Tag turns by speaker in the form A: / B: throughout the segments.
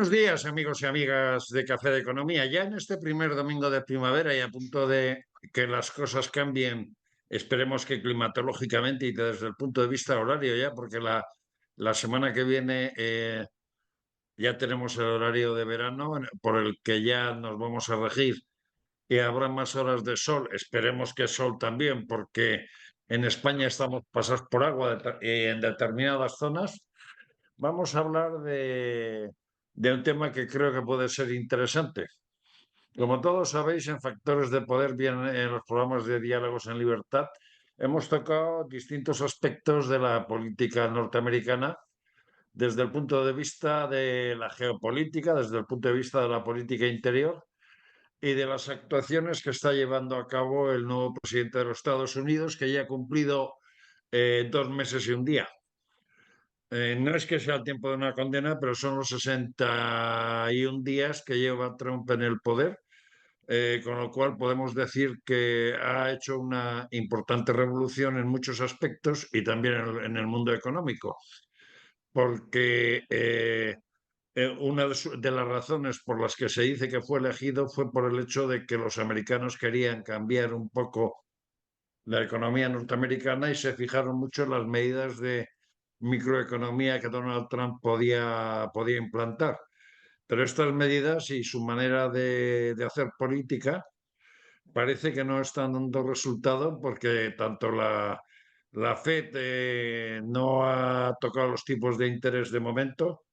A: Buenos días, amigos y amigas de Café de Economía. Ya en este primer domingo de primavera y a punto de que las cosas cambien, esperemos que climatológicamente y desde el punto de vista horario ya, porque la semana que viene ya tenemos el horario de verano por el que ya nos vamos a regir y habrá más horas de sol. Esperemos que sol también, porque en España estamos pasados por agua en determinadas zonas. Vamos a hablar de un tema que creo que puede ser interesante. Como todos sabéis, en Factores de Poder, bien en los programas de Diálogos en Libertad, hemos tocado distintos aspectos de la política norteamericana desde el punto de vista de la geopolítica, desde el punto de vista de la política interior y de las actuaciones que está llevando a cabo el nuevo presidente de los Estados Unidos, que ya ha cumplido 2 meses y un día. No es que sea el tiempo de una condena, pero son los 61 días que lleva Trump en el poder, con lo cual podemos decir que ha hecho una importante revolución en muchos aspectos y también en el mundo económico, porque una de las razones por las que se dice que fue elegido fue por el hecho de que los americanos querían cambiar un poco la economía norteamericana y se fijaron mucho en las medidas de microeconomía que Donald Trump podía implantar. Pero estas medidas y su manera de hacer política parece que no están dando resultado porque tanto la Fed no ha tocado los tipos de interés de momento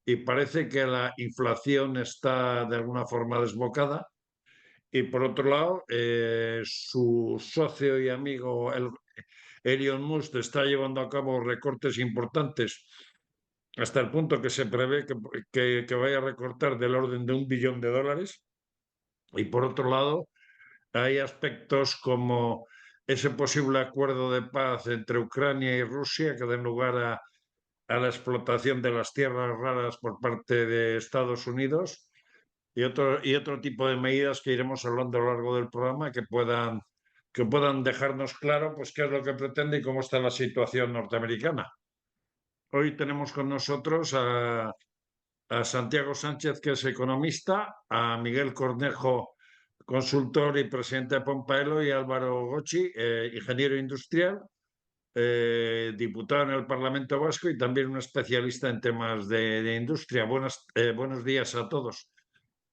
A: y parece que la inflación está de alguna forma desbocada. Y por otro lado, su socio y amigo, Elon Musk, está llevando a cabo recortes importantes hasta el punto que se prevé que vaya a recortar del orden de $1 billón. Y por otro lado, hay aspectos como ese posible acuerdo de paz entre Ucrania y Rusia que den lugar a la explotación de las tierras raras por parte de Estados Unidos y otro tipo de medidas que iremos hablando a lo largo del programa que puedan dejarnos claro pues qué es lo que pretende y cómo está la situación norteamericana. Hoy tenemos con nosotros a Santiago Sánchez, que es economista, a Miguel Cornejo, consultor y presidente de Pompaelo, y Álvaro Gochi, ingeniero industrial, diputado en el Parlamento Vasco y también un especialista en temas de industria. Buenos días a todos.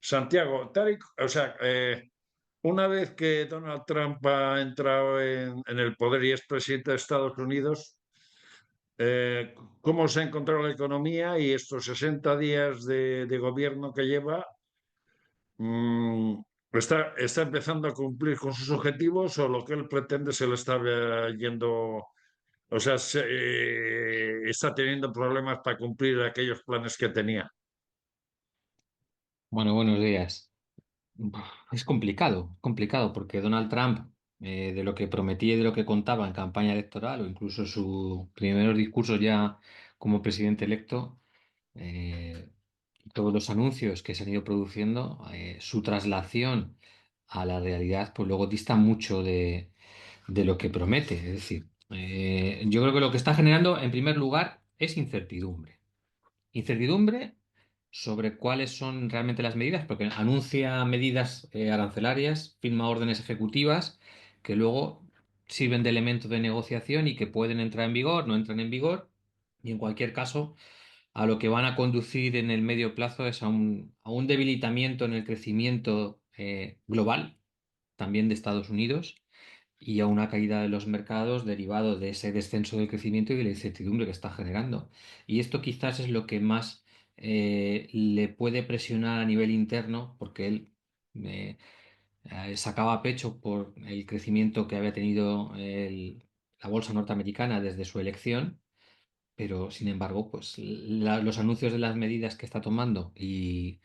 A: Santiago, o sea, una vez que Donald Trump ha entrado en el poder y es presidente de Estados Unidos, eh, ¿cómo se ha encontrado la economía y estos 60 días de gobierno que lleva? mm, ¿Está empezando a cumplir con sus objetivos o lo que él pretende se le está yendo? O sea, está teniendo problemas para cumplir aquellos planes que tenía.
B: Bueno, buenos días. Es complicado, porque Donald Trump, de lo que prometía y de lo que contaba en campaña electoral, o incluso sus primeros discursos ya como presidente electo, eh, todos los anuncios que se han ido produciendo, su traslación a la realidad, pues luego dista mucho de lo que promete. Es decir, yo creo que lo que está generando, en primer lugar, es incertidumbre. Incertidumbre sobre cuáles son realmente las medidas, porque anuncia medidas arancelarias, firma órdenes ejecutivas que luego sirven de elemento de negociación y que pueden entrar en vigor, no entran en vigor, y en cualquier caso, a lo que van a conducir en el medio plazo es a un debilitamiento en el crecimiento global, también de Estados Unidos, y a una caída de los mercados derivado de ese descenso del crecimiento y de la incertidumbre que está generando. Y esto quizás es lo que más le puede presionar a nivel interno, porque él sacaba pecho por el crecimiento que había tenido la bolsa norteamericana desde su elección, pero sin embargo, pues los anuncios de las medidas que está tomando y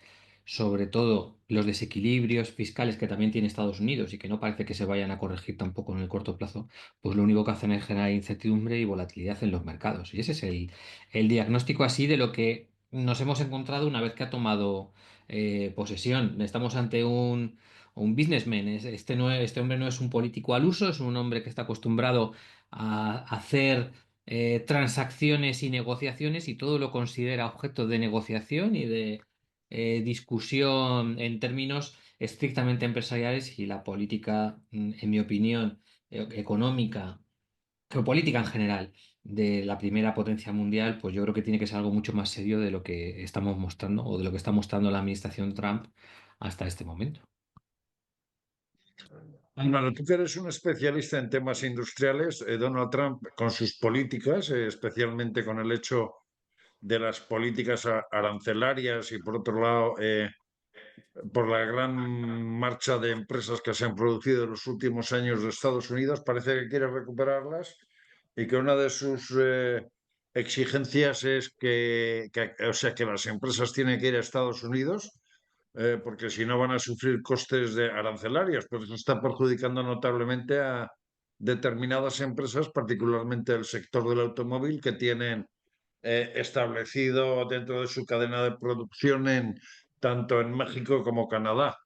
B: sobre todo los desequilibrios fiscales que también tiene Estados Unidos y que no parece que se vayan a corregir tampoco en el corto plazo, pues lo único que hacen es generar incertidumbre y volatilidad en los mercados. Y ese es el diagnóstico así de lo que nos hemos encontrado una vez que ha tomado posesión. Estamos ante un businessman. Este hombre no es un político al uso, es un hombre que está acostumbrado a hacer transacciones y negociaciones y todo lo considera objeto de negociación y de discusión en términos estrictamente empresariales y la política, en mi opinión, económica, geopolítica en general, de la primera potencia mundial, pues yo creo que tiene que ser algo mucho más serio de lo que estamos mostrando o de lo que está mostrando la administración Trump hasta este momento.
A: Bueno, tú que eres un especialista en temas industriales, Donald Trump, con sus políticas, especialmente con el hecho de las políticas arancelarias y, por otro lado, por la gran marcha de empresas que se han producido en los últimos años de Estados Unidos, parece que quiere recuperarlas y que una de sus exigencias es o sea, que las empresas tienen que ir a Estados Unidos porque si no van a sufrir costes de arancelarios, pues eso está perjudicando notablemente a determinadas empresas, particularmente el sector del automóvil, que tienen establecido dentro de su cadena de producción tanto en México como Canadá.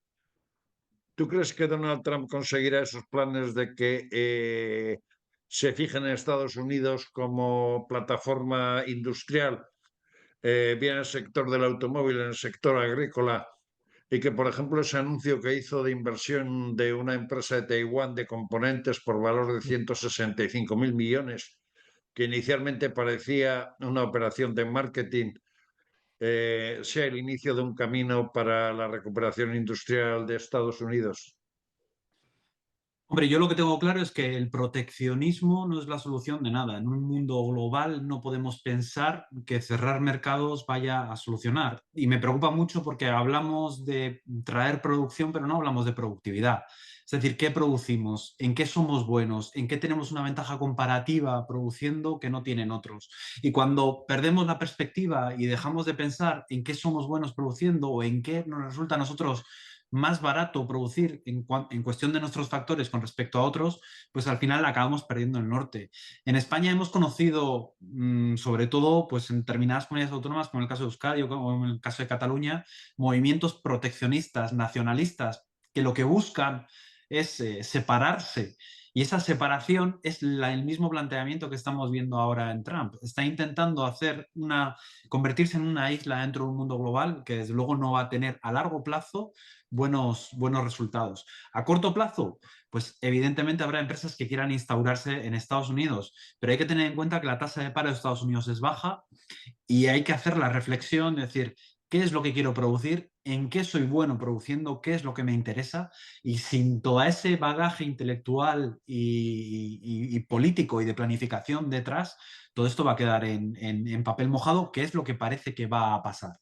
A: ¿Tú crees que Donald Trump conseguirá esos planes de que se fijen en Estados Unidos como plataforma industrial, bien en el sector del automóvil, en el sector agrícola, y que, por ejemplo, ese anuncio que hizo de inversión de una empresa de Taiwán de componentes por valor de 165.000 millones, que inicialmente parecía una operación de marketing, sea el inicio de un camino para la recuperación industrial de Estados Unidos?
C: Hombre, yo lo que tengo claro es que el proteccionismo no es la solución de nada. En un mundo global no podemos pensar que cerrar mercados vaya a solucionar. Y me preocupa mucho porque hablamos de traer producción, pero no hablamos de productividad. Es decir, ¿qué producimos? ¿En qué somos buenos? ¿En qué tenemos una ventaja comparativa produciendo que no tienen otros? Y cuando perdemos la perspectiva y dejamos de pensar en qué somos buenos produciendo o en qué nos resulta a nosotros más barato producir en cuestión de nuestros factores con respecto a otros, pues al final acabamos perdiendo el norte. En España hemos conocido, sobre todo pues en determinadas comunidades autónomas, como en el caso de Euskadi o en el caso de Cataluña, movimientos proteccionistas, nacionalistas, que lo que buscan es separarse. Y esa separación es el mismo planteamiento que estamos viendo ahora en Trump. Está intentando convertirse en una isla dentro de un mundo global que desde luego no va a tener a largo plazo buenos resultados. A corto plazo, pues evidentemente habrá empresas que quieran instaurarse en Estados Unidos, pero hay que tener en cuenta que la tasa de paro de Estados Unidos es baja y hay que hacer la reflexión de decir, ¿qué es lo que quiero producir? ¿En qué soy bueno produciendo? ¿Qué es lo que me interesa? Y sin todo ese bagaje intelectual y político y de planificación detrás, todo esto va a quedar en papel mojado, que es lo que parece que va a pasar.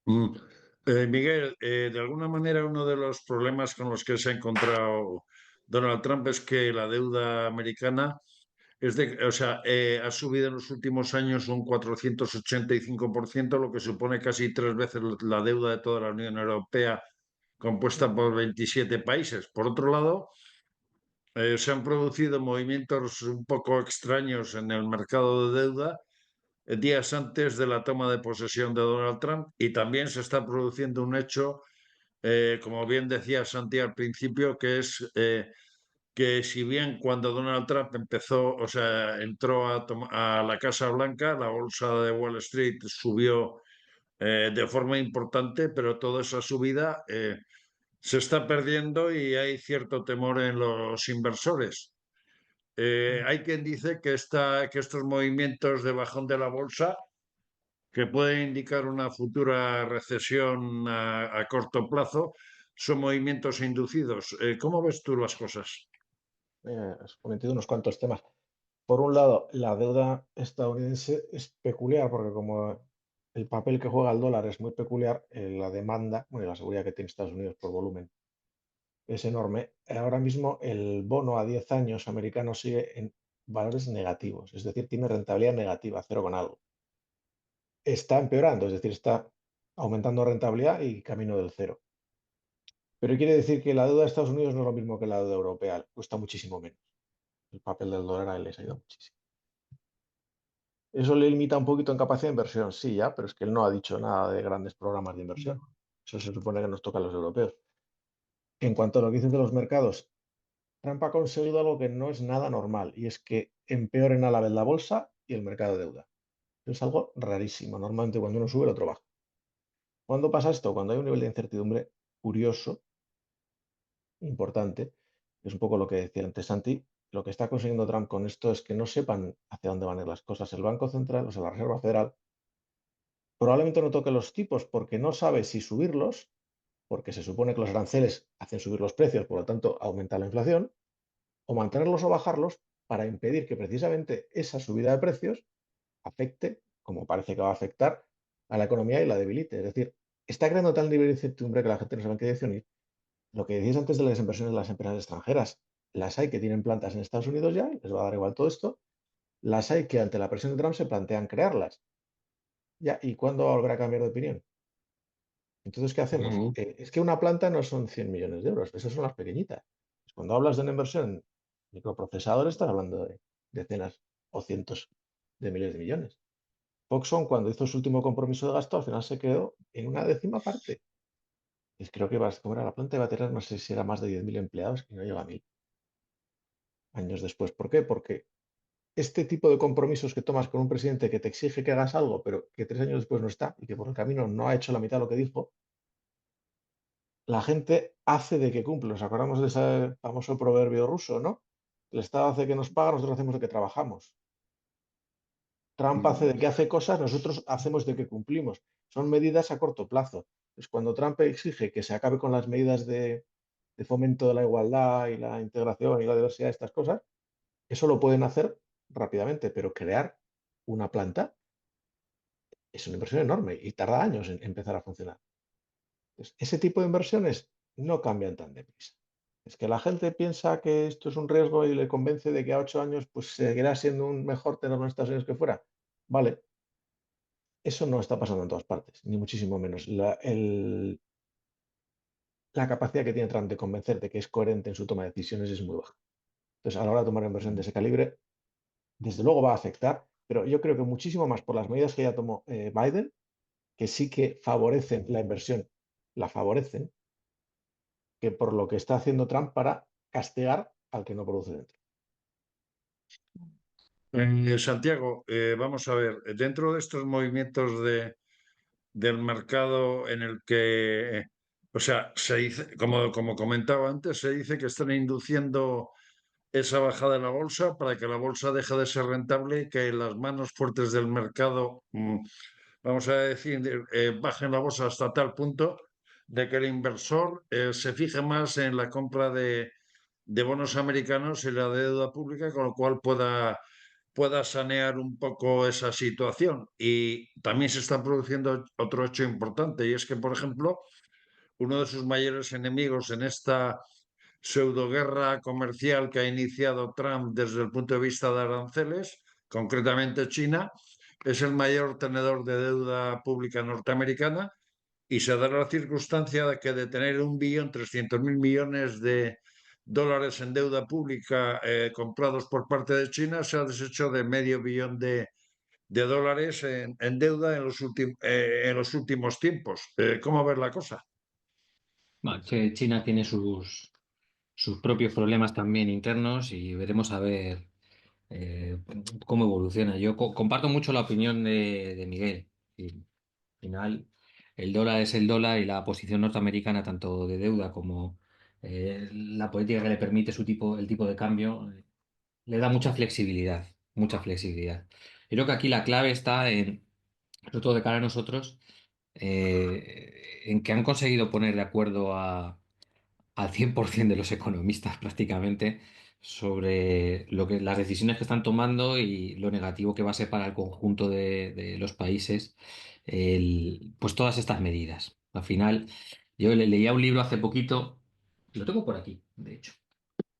A: Mm. Miguel, de alguna manera uno de los problemas con los que se ha encontrado Donald Trump es que la deuda americana o sea, ha subido en los últimos años un 485%, lo que supone casi 3 veces la deuda de toda la Unión Europea, compuesta por 27 países. Por otro lado, se han producido movimientos un poco extraños en el mercado de deuda días antes de la toma de posesión de Donald Trump y también se está produciendo un hecho, como bien decía Santi al principio, que es que si bien cuando Donald Trump empezó, o sea, entró a la Casa Blanca, la bolsa de Wall Street subió de forma importante, pero toda esa subida se está perdiendo y hay cierto temor en los inversores. Hay quien dice que estos movimientos de bajón de la bolsa, que pueden indicar una futura recesión a corto plazo, son movimientos inducidos. ¿Cómo ves tú las cosas?
D: Has cometido unos cuantos temas. Por un lado, la deuda estadounidense es peculiar porque como el papel que juega el dólar es muy peculiar, la demanda, bueno, y la seguridad que tiene Estados Unidos por volumen es enorme. Ahora mismo el bono a 10 años americano sigue en valores negativos, es decir, tiene rentabilidad negativa, cero con algo. Está empeorando, es decir, está aumentando rentabilidad y camino del cero. Pero quiere decir que la deuda de Estados Unidos no es lo mismo que la deuda europea, cuesta muchísimo menos. El papel del dólar a él les ha ido muchísimo. ¿Eso le limita un poquito en capacidad de inversión? Sí, ya, pero es que él no ha dicho nada de grandes programas de inversión. Eso se supone que nos toca a los europeos. En cuanto a lo que dices de los mercados, Trump ha conseguido algo que no es nada normal, y es que empeoren a la vez la bolsa y el mercado de deuda. Es algo rarísimo. Normalmente cuando uno sube, el otro baja. ¿Cuándo pasa esto? Cuando hay un nivel de incertidumbre curioso, importante, que es un poco lo que decía antes Santi. Lo que está consiguiendo Trump con esto es que no sepan hacia dónde van a ir las cosas. El Banco Central, o sea, la Reserva Federal, probablemente no toque los tipos porque no sabe si subirlos, porque se supone que los aranceles hacen subir los precios, por lo tanto aumenta la inflación, o mantenerlos o bajarlos para impedir que precisamente esa subida de precios afecte, como parece que va a afectar, a la economía y la debilite. Es decir, está creando tal nivel de incertidumbre que la gente no sabe en qué dirección ir. Lo que decías antes de las inversiones de las empresas extranjeras, las hay que tienen plantas en Estados Unidos ya, les va a dar igual todo esto, las hay que ante la presión de Trump se plantean crearlas. Ya, ¿y cuándo va a volver a cambiar de opinión? Entonces, ¿qué hacemos?
B: Mm.
D: Es que una planta no son 100 millones de euros, esas son las pequeñitas. Pues cuando hablas de una inversión en microprocesadores, estás hablando de decenas o cientos de miles de millones. Foxconn, cuando hizo su último compromiso de gasto, al final se quedó en una décima parte. Creo que como era la planta, iba a tener, no sé si era más de 10.000 empleados y no llega a 1.000 años después. ¿Por qué? Porque este tipo de compromisos que tomas con un presidente que te exige que hagas algo, pero que 3 años después no está y que por el camino no ha hecho la mitad de lo que dijo, la gente hace de que cumple. Nos acordamos de ese famoso proverbio ruso, ¿no? El Estado hace que nos paga, nosotros hacemos de que trabajamos. Trump hace de que hace cosas, nosotros hacemos de que cumplimos. Son medidas a corto plazo. Pues cuando Trump exige que se acabe con las medidas de fomento de la igualdad y la integración y la diversidad, estas cosas, eso lo pueden hacer rápidamente, pero crear una planta es una inversión enorme y tarda años en empezar a funcionar. Entonces, ese tipo de inversiones no cambian tan deprisa. Es que la gente piensa que esto es un riesgo y le convence de que a 8 años pues seguirá siendo un mejor tenerlo en Estados Unidos que fuera. Vale, eso no está pasando en todas partes, ni muchísimo menos. La capacidad que tiene Trump de convencer de que es coherente en su toma de decisiones es muy baja. Entonces, a la hora de tomar una inversión de ese calibre, desde luego va a afectar, pero yo creo que muchísimo más por las medidas que ya tomó Biden, que sí que favorecen la inversión, la favorecen, que por lo que está haciendo Trump para castigar al que no produce dentro.
A: Santiago, vamos a ver, dentro de estos movimientos del mercado en el que, o sea, se dice, como comentaba antes, se dice que están induciendo esa bajada de la bolsa para que la bolsa deje de ser rentable y que las manos fuertes del mercado, vamos a decir, bajen la bolsa hasta tal punto de que el inversor se fije más en la compra de bonos americanos y la deuda pública, con lo cual pueda sanear un poco esa situación. Y también se está produciendo otro hecho importante, y es que, por ejemplo, uno de sus mayores enemigos en esta pseudoguerra comercial que ha iniciado Trump desde el punto de vista de aranceles, concretamente China, es el mayor tenedor de deuda pública norteamericana, y se da la circunstancia de que de tener 1.300.000 millones de dólares en deuda pública comprados por parte de China, se ha deshecho de medio billón de dólares en deuda en los últimos tiempos. ¿Cómo ves la cosa?
B: Bueno, que China tiene sus propios problemas también internos y veremos a ver cómo evoluciona. Yo comparto mucho la opinión de Miguel. Y al final, el dólar es el dólar y la posición norteamericana, tanto de deuda como la política que le permite el tipo de cambio, le da mucha flexibilidad, mucha flexibilidad. Yo creo que aquí la clave está sobre todo de cara a nosotros, en que han conseguido poner de acuerdo al 100% de los economistas prácticamente sobre las decisiones que están tomando y lo negativo que va a ser para el conjunto de los países pues todas estas medidas. Al final, yo leía un libro hace poquito, lo tengo por aquí, de hecho.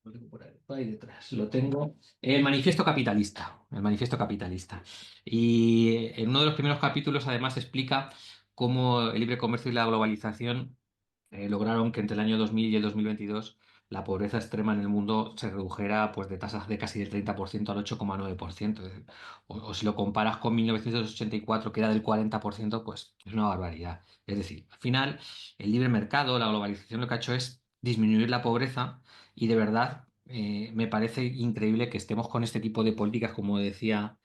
B: Lo tengo por ahí detrás. Lo tengo. El Manifiesto Capitalista. El Manifiesto Capitalista. Y en uno de los primeros capítulos, además, explica cómo el libre comercio y la globalización lograron que entre el año 2000 y el 2022 la pobreza extrema en el mundo se redujera pues, de tasas de casi del 30% al 8,9%. Es decir, o si lo comparas con 1984, que era del 40%, pues es una barbaridad. Es decir, al final, el libre mercado, la globalización, lo que ha hecho es disminuir la pobreza y de verdad me parece increíble que estemos con este tipo de políticas, como decía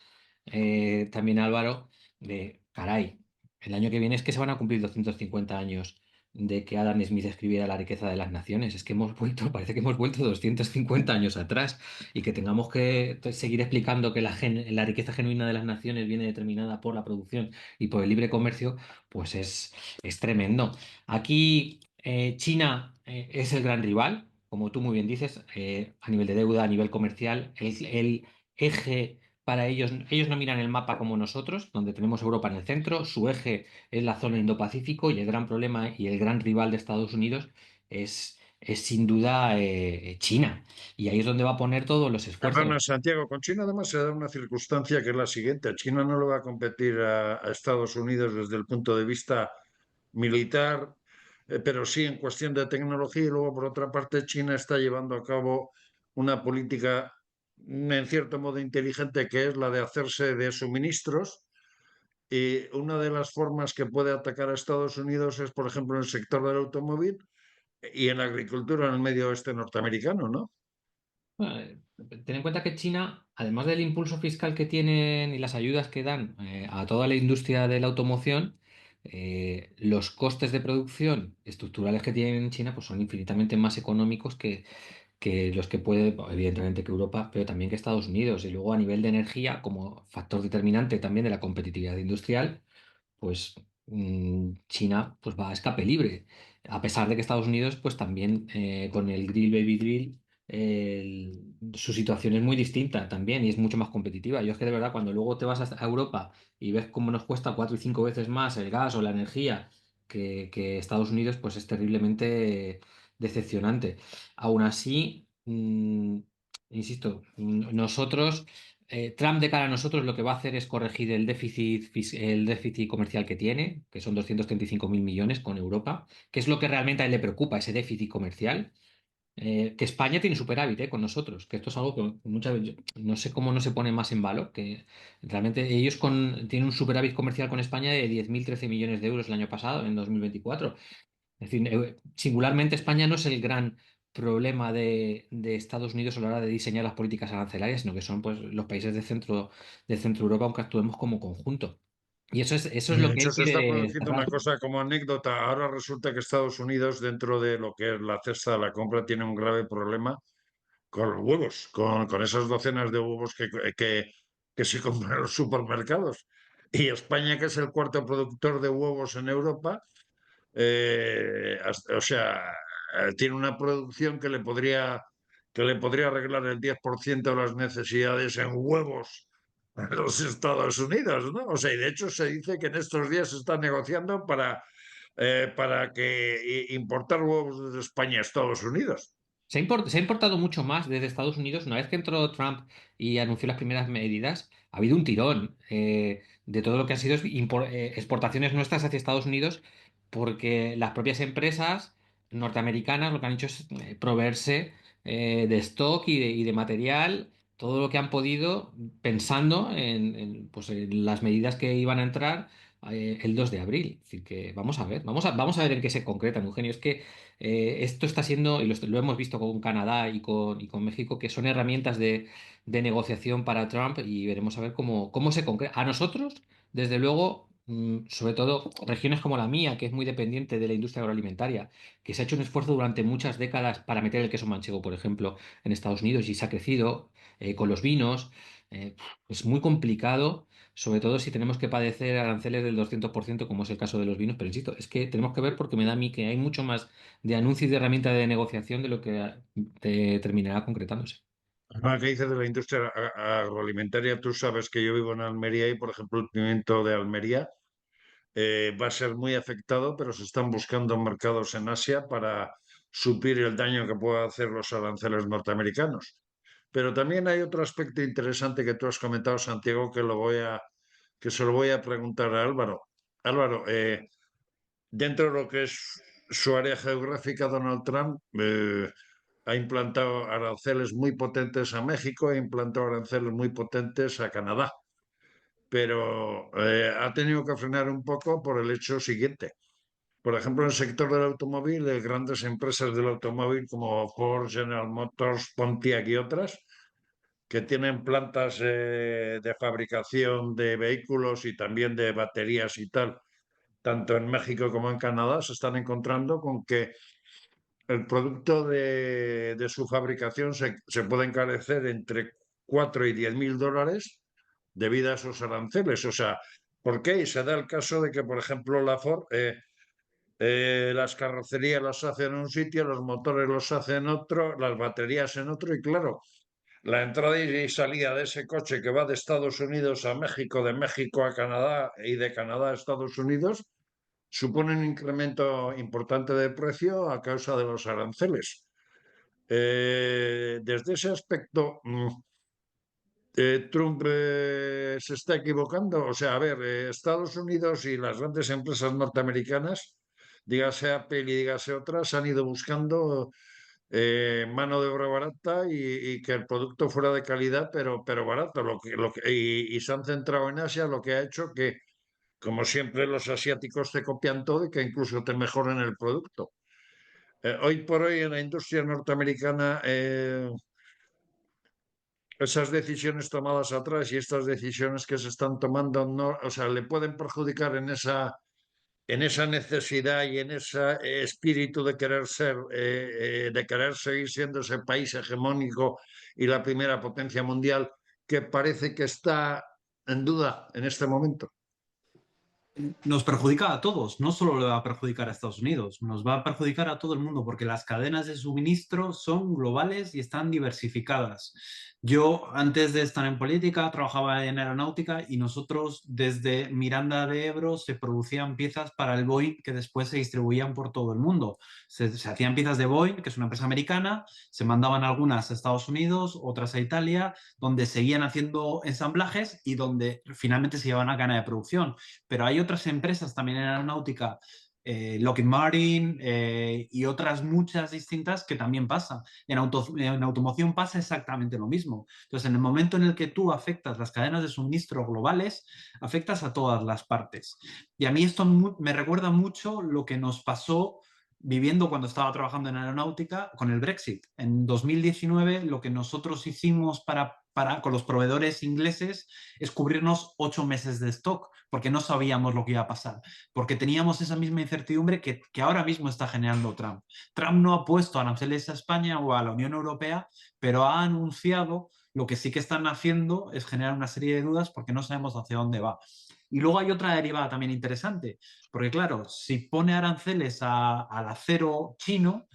B: también Álvaro, de caray. el año que viene es que se van a cumplir 250 años de que Adam Smith escribiera La riqueza de las naciones. Es que hemos vuelto, parece que hemos vuelto 250 años atrás y que tengamos que seguir explicando que la riqueza genuina de las naciones viene determinada por la producción y por el libre comercio, pues es tremendo. Aquí China es el gran rival, como tú muy bien dices, a nivel de deuda, a nivel comercial, el eje para ellos no miran el mapa como nosotros, donde tenemos Europa en el centro, su eje es la zona Indo-Pacífico y el gran problema y el gran rival de Estados Unidos es sin duda China. Y ahí es donde va a poner todos los esfuerzos.
A: Perdona, Santiago, con China además se da una circunstancia que es la siguiente. China no le va a competir a Estados Unidos desde el punto de vista militar, pero sí en cuestión de tecnología. Y luego, por otra parte, China está llevando a cabo una política, en cierto modo, inteligente, que es la de hacerse de suministros. Y una de las formas que puede atacar a Estados Unidos es, por ejemplo, en el sector del automóvil y en la agricultura en el medio oeste norteamericano, ¿no?
B: Eh, Ten en cuenta que China, además del impulso fiscal que tienen y las ayudas que dan a toda la industria de la automoción, los costes de producción estructurales que tienen en China pues son infinitamente más económicos que los que puede, evidentemente que Europa, pero también que Estados Unidos. Y luego a nivel de energía, como factor determinante también de la competitividad industrial, pues China pues va a escape libre. A pesar de que Estados Unidos, pues también con el Grill Baby Grill, su situación es muy distinta también y es mucho más competitiva. Yo es que de verdad, cuando luego te vas a Europa y ves cómo nos cuesta 4 y 5 veces más el gas o la energía que Estados Unidos, pues es terriblemente decepcionante. Aún así, insisto, nosotros Trump de cara a nosotros lo que va a hacer es corregir el déficit comercial que tiene, que son 235.000 millones con Europa, que es lo que realmente a él le preocupa, ese déficit comercial. Que España tiene superávit con nosotros, que esto es algo que muchas veces no sé cómo no se pone más en valor, que realmente ellos tienen un superávit comercial con España de 10.000 13 millones de euros el año pasado, en 2024. Es decir, singularmente España no es el gran problema de Estados Unidos a la hora de diseñar las políticas arancelarias, sino que son pues, los países de Centro Europa, aunque actuemos como conjunto. Y eso es
A: De
B: lo que
A: hecho,
B: él
A: se está
B: quiere
A: produciendo
B: cerrar.
A: una cosa como anécdota. Ahora resulta que Estados Unidos, dentro de lo que es la cesta de la compra, tiene un grave problema con los huevos, con esas docenas de huevos que se compran en los supermercados. Y España, que es el cuarto productor de huevos en Europa, o sea, tiene una producción que le podría arreglar el 10% de las necesidades en huevos en los Estados Unidos, ¿no? O sea, y de hecho se dice que en estos días se está negociando para que importar huevos desde España a Estados Unidos.
B: Se ha importado mucho más desde Estados Unidos. Una vez que entró Trump y anunció las primeras medidas, ha habido un tirón de todo lo que han sido exportaciones nuestras hacia Estados Unidos, porque las propias empresas norteamericanas lo que han hecho es proveerse de stock y de material, todo lo que han podido, pensando pues, en las medidas que iban a entrar el 2 de abril. Es decir, que vamos a ver en qué se concretan, Eugenio. Es que esto está siendo, y lo hemos visto con Canadá y con México, que son herramientas de negociación para Trump y veremos a ver cómo se concreta. A nosotros, desde luego, sobre todo regiones como la mía, que es muy dependiente de la industria agroalimentaria, que se ha hecho un esfuerzo durante muchas décadas para meter el queso manchego, por ejemplo, en Estados Unidos y se ha crecido con los vinos. Es muy complicado, sobre todo si tenemos que padecer aranceles del 200%, como es el caso de los vinos, pero insisto, es que tenemos que ver porque me da a mí que hay mucho más de anuncio y de herramienta de negociación de lo que terminará concretándose.
A: Ahora que dices de la industria agroalimentaria, tú sabes que yo vivo en Almería y, por ejemplo, el pimiento de Almería va a ser muy afectado, pero se están buscando mercados en Asia para suplir el daño que puedan hacer los aranceles norteamericanos. Pero también hay otro aspecto interesante que tú has comentado, Santiago, que se lo voy a preguntar a Álvaro. Álvaro, dentro de lo que es su área geográfica, Donald Trump ha implantado aranceles muy potentes a México, ha implantado aranceles muy potentes a Canadá, pero ha tenido que frenar un poco por el hecho siguiente. Por ejemplo, en el sector del automóvil, grandes empresas del automóvil como Ford, General Motors, Pontiac y otras, que tienen plantas de fabricación de vehículos y también de baterías y tal, tanto en México como en Canadá, se están encontrando con que el producto de su fabricación se puede encarecer entre 4 y 10.000 dólares debido a esos aranceles. O sea, ¿por qué? Y se da el caso de que, por ejemplo, la Ford, las carrocerías las hace en un sitio, los motores los hace en otro, las baterías en otro, y claro, la entrada y salida de ese coche que va de Estados Unidos a México, de México a Canadá y de Canadá a Estados Unidos, supone un incremento importante de precio a causa de los aranceles. Desde ese aspecto, Trump se está equivocando. O sea, a ver, Estados Unidos y las grandes empresas norteamericanas, dígase Apple y dígase otras, han ido buscando mano de obra barata y que el producto fuera de calidad, pero barato. Y se han centrado en Asia, lo que ha hecho que, como siempre, los asiáticos te copian todo y que incluso te mejoren el producto. Hoy por hoy en la industria norteamericana, esas decisiones tomadas atrás y estas decisiones que se están tomando, no, o sea, le pueden perjudicar en esa necesidad y en ese espíritu de querer ser, de querer seguir siendo ese país hegemónico y la primera potencia mundial que parece que está en duda en este momento.
C: Nos perjudica a todos, no solo le va a perjudicar a Estados Unidos, nos va a perjudicar a todo el mundo porque las cadenas de suministro son globales y están diversificadas. Yo, antes de estar en política, trabajaba en aeronáutica y nosotros desde Miranda de Ebro se producían piezas para el Boeing que después se distribuían por todo el mundo. Se hacían piezas de Boeing, que es una empresa americana, se mandaban algunas a Estados Unidos, otras a Italia, donde seguían haciendo ensamblajes y donde finalmente se llevaban a cadena de producción. Pero hay otras empresas también en aeronáutica, Lockheed Martin y otras muchas distintas que también pasa. En automoción pasa exactamente lo mismo. Entonces, en el momento en el que tú afectas las cadenas de suministro globales, afectas a todas las partes. Y a mí esto me recuerda mucho lo que nos pasó viviendo cuando estaba trabajando en aeronáutica con el Brexit. En 2019 lo que nosotros hicimos con los proveedores ingleses es cubrirnos 8 meses de stock, porque no sabíamos lo que iba a pasar, porque teníamos esa misma incertidumbre que ahora mismo está generando Trump. Trump no ha puesto aranceles a España o a la Unión Europea, pero ha anunciado lo que sí que están haciendo es generar una serie de dudas porque no sabemos hacia dónde va. Y luego hay otra derivada también interesante, porque claro, si pone aranceles al acero chino,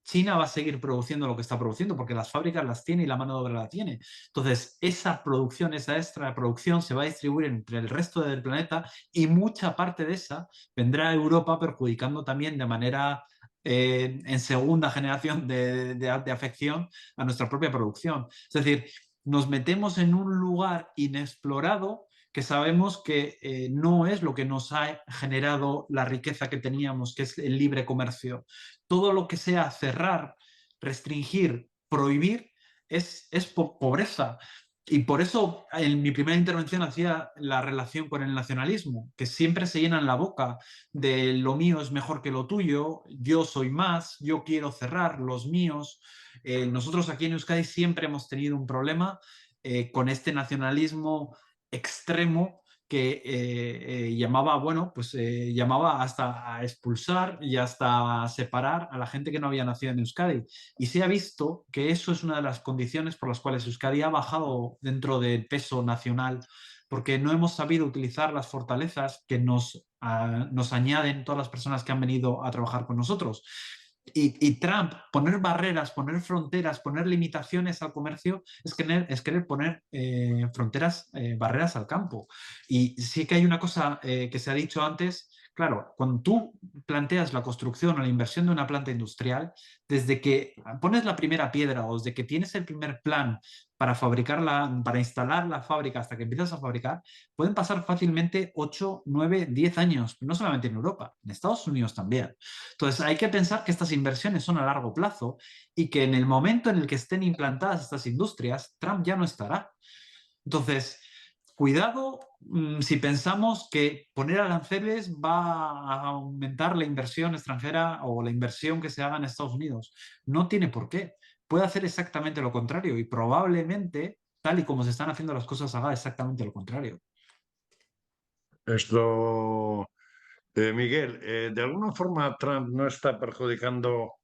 C: China va a seguir produciendo lo que está produciendo porque las fábricas las tiene y la mano de obra la tiene. Entonces, esa producción, esa extra producción se va a distribuir entre el resto del planeta y mucha parte de esa vendrá a Europa perjudicando también de manera en segunda generación de afección a nuestra propia producción. Es decir, nos metemos en un lugar inexplorado que sabemos que no es lo que nos ha generado la riqueza que teníamos, que es el libre comercio. Todo lo que sea cerrar, restringir, prohibir, es pobreza. Y por eso en mi primera intervención hacía la relación con el nacionalismo, que siempre se llenan la boca de lo mío es mejor que lo tuyo, yo soy más, yo quiero cerrar, los míos. Nosotros aquí en Euskadi siempre hemos tenido un problema con este nacionalismo extremo que llamaba, bueno, pues llamaba hasta a expulsar y hasta a separar a la gente que no había nacido en Euskadi. Y se ha visto que eso es una de las condiciones por las cuales Euskadi ha bajado dentro del peso nacional, porque no hemos sabido utilizar las fortalezas que nos añaden todas las personas que han venido a trabajar con nosotros. Y Trump, poner barreras, poner fronteras, poner limitaciones al comercio, es querer poner fronteras, barreras al campo. Y sí que hay una cosa que se ha dicho antes, claro, cuando tú planteas la construcción o la inversión de una planta industrial, desde que pones la primera piedra o desde que tienes el primer plan para fabricarla, para instalar la fábrica hasta que empiezas a fabricar, pueden pasar fácilmente 8, 9, 10 años, no solamente en Europa, en Estados Unidos también. Entonces hay que pensar que estas inversiones son a largo plazo y que en el momento en el que estén implantadas estas industrias, Trump ya no estará. Entonces, cuidado si pensamos que poner aranceles va a aumentar la inversión extranjera o la inversión que se haga en Estados Unidos. No tiene por qué. Puede hacer exactamente lo contrario y probablemente, tal y como se están haciendo las cosas, haga exactamente lo contrario.
A: Esto Miguel, de alguna forma Trump no está perjudicando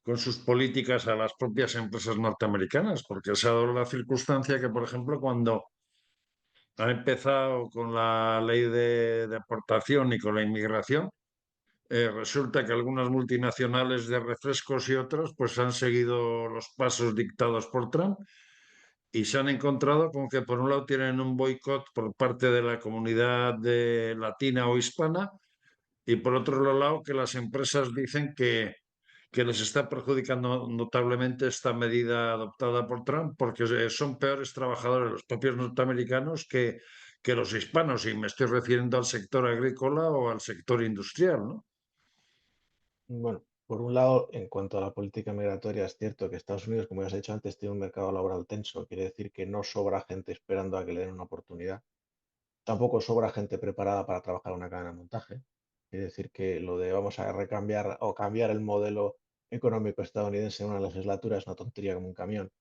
A: con sus políticas a las propias empresas norteamericanas, porque se ha dado la circunstancia que, por ejemplo, cuando ha empezado con la ley de deportación y con la inmigración, resulta que algunas multinacionales de refrescos y otras pues han seguido los pasos dictados por Trump y se han encontrado con que por un lado tienen un boicot por parte de la comunidad latina o hispana y por otro lado que las empresas dicen que les está perjudicando notablemente esta medida adoptada por Trump porque son peores trabajadores los propios norteamericanos que los hispanos y me estoy refiriendo al sector agrícola o al sector industrial, ¿no?
D: Bueno, por un lado, en cuanto a la política migratoria, es cierto que Estados Unidos, como ya os he dicho antes, tiene un mercado laboral tenso. Quiere decir que no sobra gente esperando a que le den una oportunidad. Tampoco sobra gente preparada para trabajar en una cadena de montaje. Quiere decir que lo de vamos a recambiar o cambiar el modelo económico estadounidense en una legislatura es una tontería como un camión.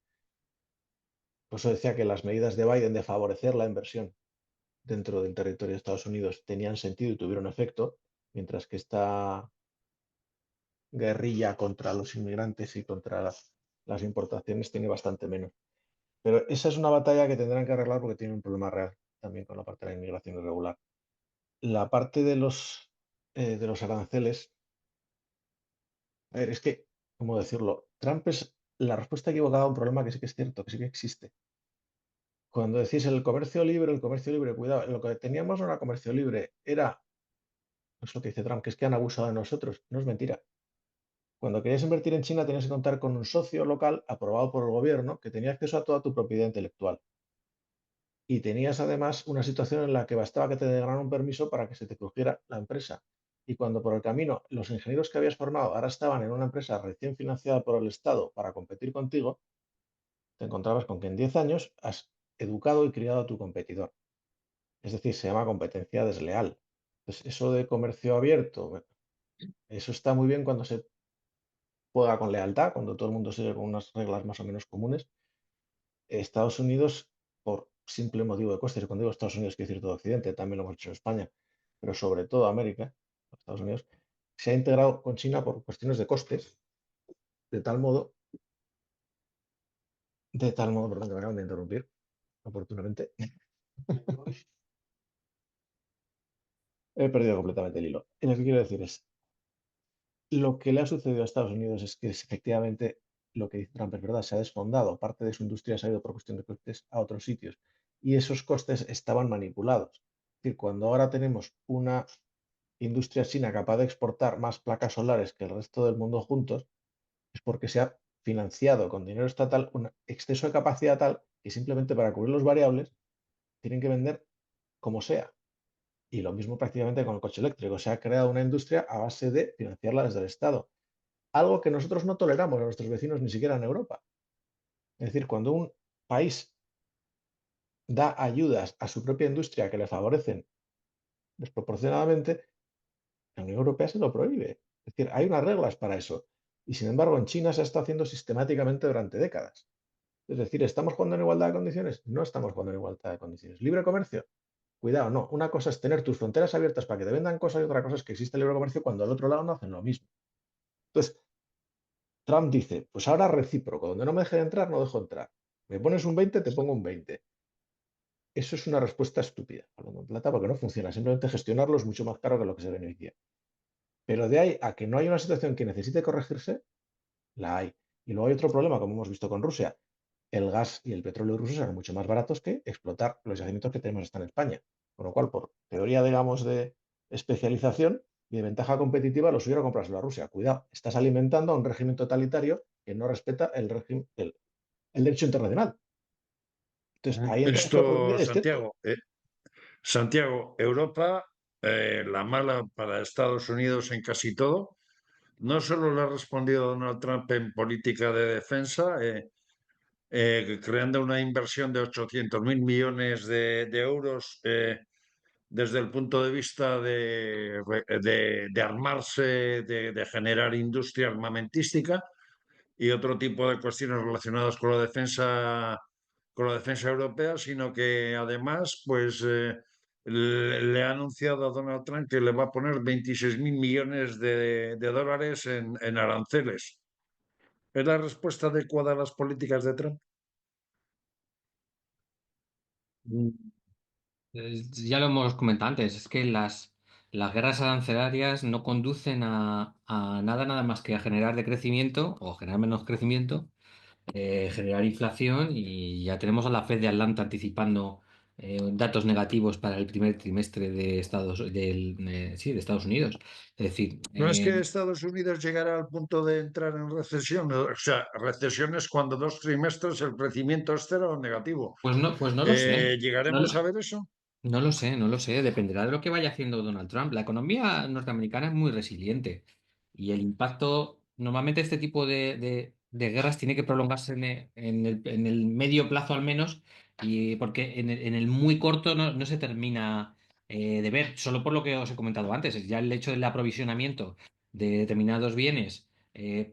D: Por eso decía que las medidas de Biden de favorecer la inversión dentro del territorio de Estados Unidos tenían sentido y tuvieron efecto, mientras que esta guerrilla contra los inmigrantes y contra las importaciones tiene bastante menos. Pero esa es una batalla que tendrán que arreglar porque tienen un problema real también con la parte de la inmigración irregular. La parte de los aranceles, a ver, es que, ¿cómo decirlo? Trump es la respuesta equivocada a un problema que sí que es cierto, que sí que existe. Cuando decís el comercio libre, cuidado, lo que teníamos no era comercio libre, era, es lo que dice Trump, que es que han abusado de nosotros. No es mentira. Cuando querías invertir en China tenías que contar con un socio local aprobado por el gobierno que tenía acceso a toda tu propiedad intelectual. Y tenías además una situación en la que bastaba que te dieran un permiso para que se te cogiera la empresa. Y cuando por el camino los ingenieros que habías formado ahora estaban en una empresa recién financiada por el Estado para competir contigo, te encontrabas con que en 10 años has educado y criado a tu competidor. Es decir, se llama competencia desleal. Entonces, eso de comercio abierto, bueno, eso está muy bien cuando se juega con lealtad, cuando todo el mundo sigue con unas reglas más o menos comunes. Estados Unidos, por simple motivo de costes, y cuando digo Estados Unidos quiero decir todo Occidente, también lo hemos hecho en España, pero sobre todo América, Estados Unidos, se ha integrado con China por cuestiones de costes, de tal modo, perdón, que me acaban de interrumpir oportunamente, he perdido completamente el hilo. Y lo que quiero decir es, lo que le ha sucedido a Estados Unidos es que efectivamente lo que dice Trump es verdad, se ha desfondado, parte de su industria se ha ido por cuestión de costes a otros sitios y esos costes estaban manipulados. Es decir, cuando ahora tenemos una industria china capaz de exportar más placas solares que el resto del mundo juntos, es porque se ha financiado con dinero estatal un exceso de capacidad tal que simplemente para cubrir los variables tienen que vender como sea. Y lo mismo prácticamente con el coche eléctrico. Se ha creado una industria a base de financiarla desde el Estado. Algo que nosotros no toleramos a nuestros vecinos ni siquiera en Europa. Es decir, cuando un país da ayudas a su propia industria que le favorecen desproporcionadamente, la Unión Europea se lo prohíbe. Es decir, hay unas reglas para eso. Y sin embargo, en China se está haciendo sistemáticamente durante décadas. Es decir, ¿estamos jugando en igualdad de condiciones? No estamos jugando en igualdad de condiciones. ¿Libre comercio? Cuidado, no. Una cosa es tener tus fronteras abiertas para que te vendan cosas y otra cosa es que existe el libre comercio cuando al otro lado no hacen lo mismo. Entonces, Trump dice, pues ahora recíproco, donde no me dejen entrar, no dejo entrar. Me pones un 20, te pongo un 20. Eso es una respuesta estúpida, hablando en plata, porque no funciona. Simplemente gestionarlo es mucho más caro que lo que se beneficia. Pero de ahí a que no haya una situación que necesite corregirse, la hay. Y luego hay otro problema, como hemos visto con Rusia. El gas y el petróleo ruso serán mucho más baratos que explotar los yacimientos que tenemos hasta en España. Con lo cual, por teoría, digamos, de especialización y de ventaja competitiva, lo suyo era comprárselo a Rusia. Cuidado, estás alimentando a un régimen totalitario que no respeta el derecho internacional. Entonces, ahí entonces la oportunidad
A: Esto,
D: es cierto.
A: Santiago, Europa, la mala para Estados Unidos en casi todo, no solo le ha respondido Donald Trump en política de defensa, creando una inversión de 800.000 millones de euros desde el punto de vista de armarse, de generar industria armamentística y otro tipo de cuestiones relacionadas con la defensa europea, sino que además, pues le ha anunciado a Donald Trump que le va a poner 26.000 millones de dólares en aranceles. ¿Es la respuesta adecuada a las políticas de Trump?
B: Mm, Ya lo hemos comentado antes, es que las guerras arancelarias no conducen a nada más que a generar decrecimiento o generar menos crecimiento, generar inflación, y ya tenemos a la Fed de Atlanta anticipando datos negativos para el primer trimestre de Estados Unidos. Es decir,
A: No es que Estados Unidos llegara al punto de entrar en recesión. O sea, recesión es cuando 2 trimestres el crecimiento es cero o negativo.
B: pues no lo sé. No
A: ¿Llegaremos a ver eso?
B: No lo sé, no lo sé. Dependerá de lo que vaya haciendo Donald Trump. La economía norteamericana es muy resiliente y el impacto, normalmente este tipo de guerras tiene que prolongarse en el medio plazo al menos, y porque en el muy corto no se termina de ver, solo por lo que os he comentado antes. Es ya el hecho del aprovisionamiento de determinados bienes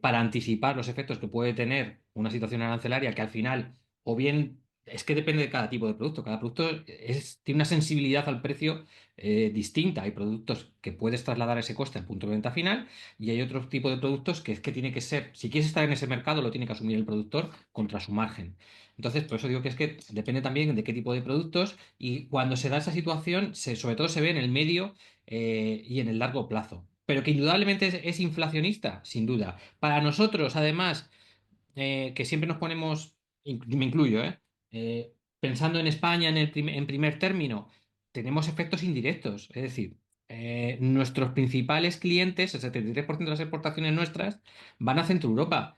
B: para anticipar los efectos que puede tener una situación arancelaria que al final, o bien es que depende de cada tipo de producto. Cada producto tiene una sensibilidad al precio distinta. Hay productos que puedes trasladar ese coste al punto de venta final, y hay otro tipo de productos que es que tiene que ser, si quieres estar en ese mercado, lo tiene que asumir el productor contra su margen. Entonces, por eso digo que es que depende también de qué tipo de productos, y cuando se da esa situación, sobre todo se ve en el medio y en el largo plazo. Pero que indudablemente es inflacionista, sin duda. Para nosotros, además, que siempre nos ponemos, me incluyo, pensando en España en primer término, tenemos efectos indirectos. Es decir, nuestros principales clientes, el 73% de las exportaciones nuestras, van a Centro Europa.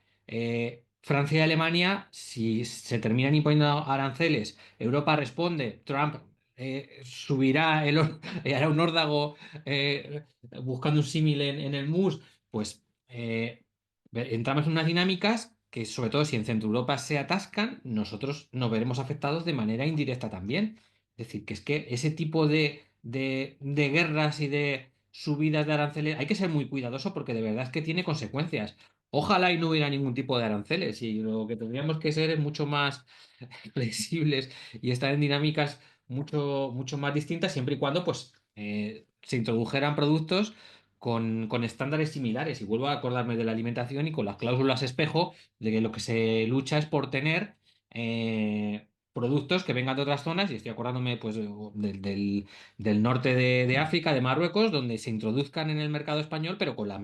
B: Francia y Alemania, si se terminan imponiendo aranceles, Europa responde, Trump subirá, hará un órdago buscando un símil en el MUS, pues entramos en unas dinámicas que, sobre todo si en Centro Europa se atascan, nosotros nos veremos afectados de manera indirecta también. Es decir, que es que ese tipo de guerras y de subidas de aranceles hay que ser muy cuidadoso, porque de verdad es que tiene consecuencias. Ojalá y no hubiera ningún tipo de aranceles, y lo que tendríamos que ser es mucho más flexibles y estar en dinámicas mucho más distintas, siempre y cuando pues, se introdujeran productos con estándares similares. Y vuelvo a acordarme de la alimentación y con las cláusulas espejo, de que lo que se lucha es por tener productos que vengan de otras zonas, y estoy acordándome pues del norte de África, de Marruecos, donde se introduzcan en el mercado español, pero con los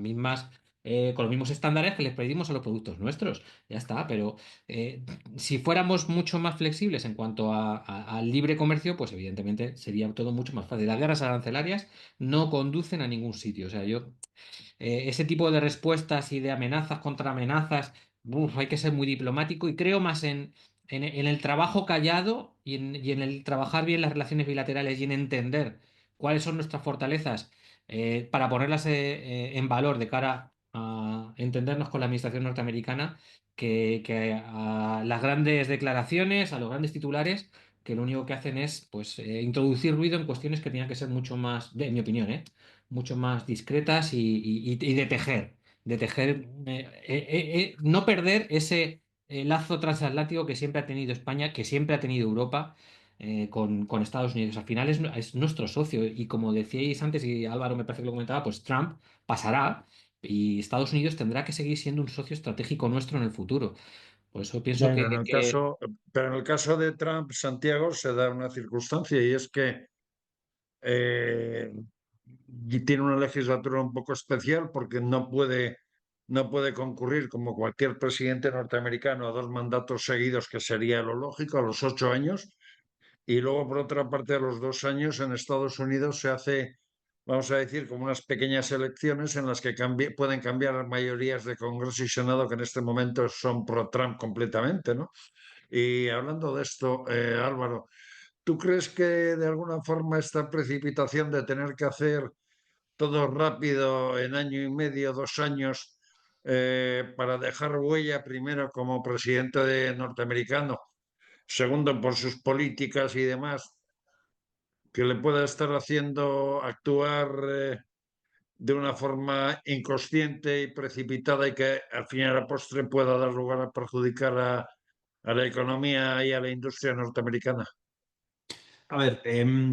B: mismos estándares que les pedimos a los productos nuestros. Ya está, pero eh, si fuéramos mucho más flexibles en cuanto al libre comercio, pues evidentemente sería todo mucho más fácil. Las guerras arancelarias no conducen a ningún sitio. O sea, ese tipo de respuestas y de amenazas contra amenazas, hay que ser muy diplomático, y creo más en el trabajo callado y en el trabajar bien las relaciones bilaterales y en entender cuáles son nuestras fortalezas para ponerlas en valor de cara a entendernos con la administración norteamericana, que a las grandes declaraciones, a los grandes titulares, que lo único que hacen es pues introducir ruido en cuestiones que tenían que ser mucho más, en mi opinión, mucho más discretas y de tejer, no perder ese lazo transatlántico que siempre ha tenido España, que siempre ha tenido Europa con Estados Unidos. Al final es nuestro socio, y como decíais antes, y Álvaro me parece que lo comentaba, pues Trump pasará y Estados Unidos tendrá que seguir siendo un socio estratégico nuestro en el futuro. Por eso pienso
A: Bueno,
B: que
A: pero en el caso de Trump, Santiago, se da una circunstancia, y es que eh, y tiene una legislatura un poco especial porque no puede concurrir como cualquier presidente norteamericano a 2 mandatos seguidos, que sería lo lógico, a los 8 años. Y luego, por otra parte, a los 2 años en Estados Unidos se hace, vamos a decir, como unas pequeñas elecciones en las que pueden cambiar las mayorías de Congreso y Senado, que en este momento son pro-Trump completamente, ¿no? Y hablando de esto, Álvaro, ¿tú crees que de alguna forma esta precipitación de tener que hacer todo rápido en año y medio, 2 años, para dejar huella primero como presidente norteamericano, segundo por sus políticas y demás, que le pueda estar haciendo actuar de una forma inconsciente y precipitada, y que al fin y a la postre pueda dar lugar a perjudicar a la economía y a la industria norteamericana?
C: A ver,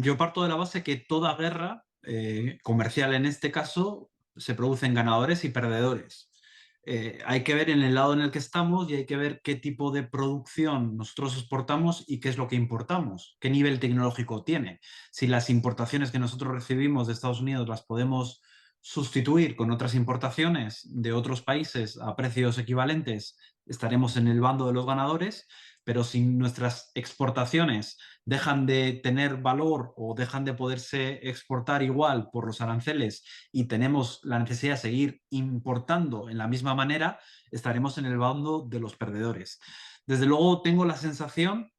C: yo parto de la base que toda guerra comercial en este caso se producen ganadores y perdedores. Hay que ver en el lado en el que estamos y hay que ver qué tipo de producción nosotros exportamos y qué es lo que importamos, qué nivel tecnológico tiene. Si las importaciones que nosotros recibimos de Estados Unidos las podemos sustituir con otras importaciones de otros países a precios equivalentes, estaremos en el bando de los ganadores, pero si nuestras exportaciones dejan de tener valor o dejan de poderse exportar igual por los aranceles y tenemos la necesidad de seguir importando en la misma manera, estaremos en el bando de los perdedores. Desde luego tengo la sensación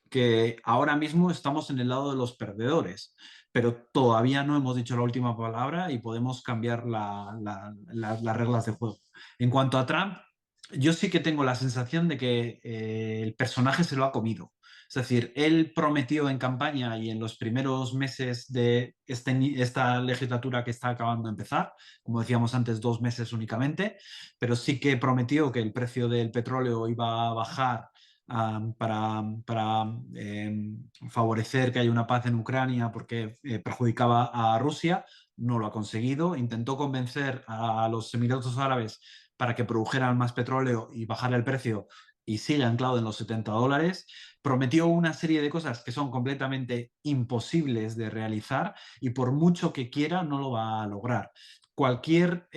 C: que ahora mismo estamos en el lado de los perdedores, pero todavía no hemos dicho la última palabra y podemos cambiar las reglas de juego. En cuanto a Trump, yo sí que tengo la sensación de que el personaje se lo ha comido. Es decir, él prometió en campaña y en los primeros meses de esta legislatura que está acabando de empezar, como decíamos antes, 2 meses únicamente, pero sí que prometió que el precio del petróleo iba a bajar para favorecer que haya una paz en Ucrania porque perjudicaba a Rusia. No lo ha conseguido. Intentó convencer a los Emiratos Árabes para que produjeran más petróleo y bajar el precio y sigue anclado en los $70. Prometió una serie de cosas que son completamente imposibles de realizar y por mucho que quiera no lo va a lograr. Cualquier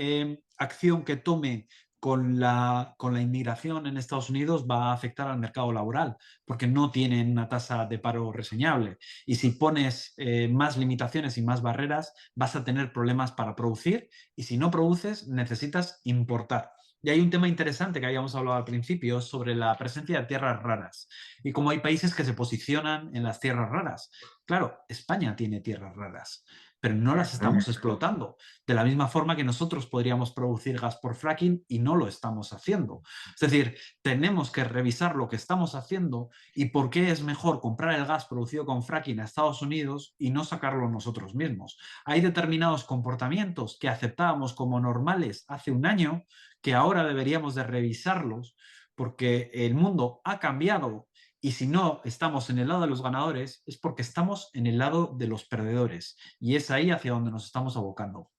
C: acción que tome con la inmigración en Estados Unidos va a afectar al mercado laboral, porque no tienen una tasa de paro reseñable. Y si pones más limitaciones y más barreras, vas a tener problemas para producir y si no produces, necesitas importar. Y hay un tema interesante que habíamos hablado al principio sobre la presencia de tierras raras y cómo hay países que se posicionan en las tierras raras. Claro, España tiene tierras raras, pero no las estamos explotando. De la misma forma que nosotros podríamos producir gas por fracking y no lo estamos haciendo. Es decir, tenemos que revisar lo que estamos haciendo y por qué es mejor comprar el gas producido con fracking a Estados Unidos y no sacarlo nosotros mismos. Hay determinados comportamientos que aceptábamos como normales hace un año que ahora deberíamos de revisarlos porque el mundo ha cambiado y si no estamos en el lado de los ganadores es porque estamos en el lado de los perdedores y es ahí hacia donde nos estamos abocando.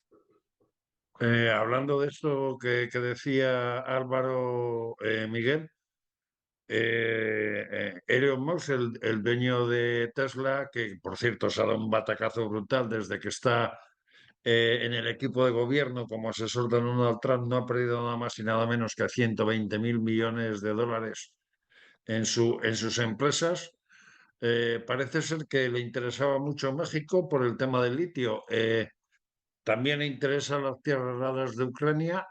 A: Hablando de esto que decía Álvaro, Miguel, Elon Musk, el dueño de Tesla, que por cierto se ha dado un batacazo brutal desde que está en el equipo de gobierno como asesor de Donald Trump, no ha perdido nada más y nada menos que 120.000 millones de dólares en sus empresas. Parece ser que le interesaba mucho México por el tema del litio. También le interesan las tierras raras de Ucrania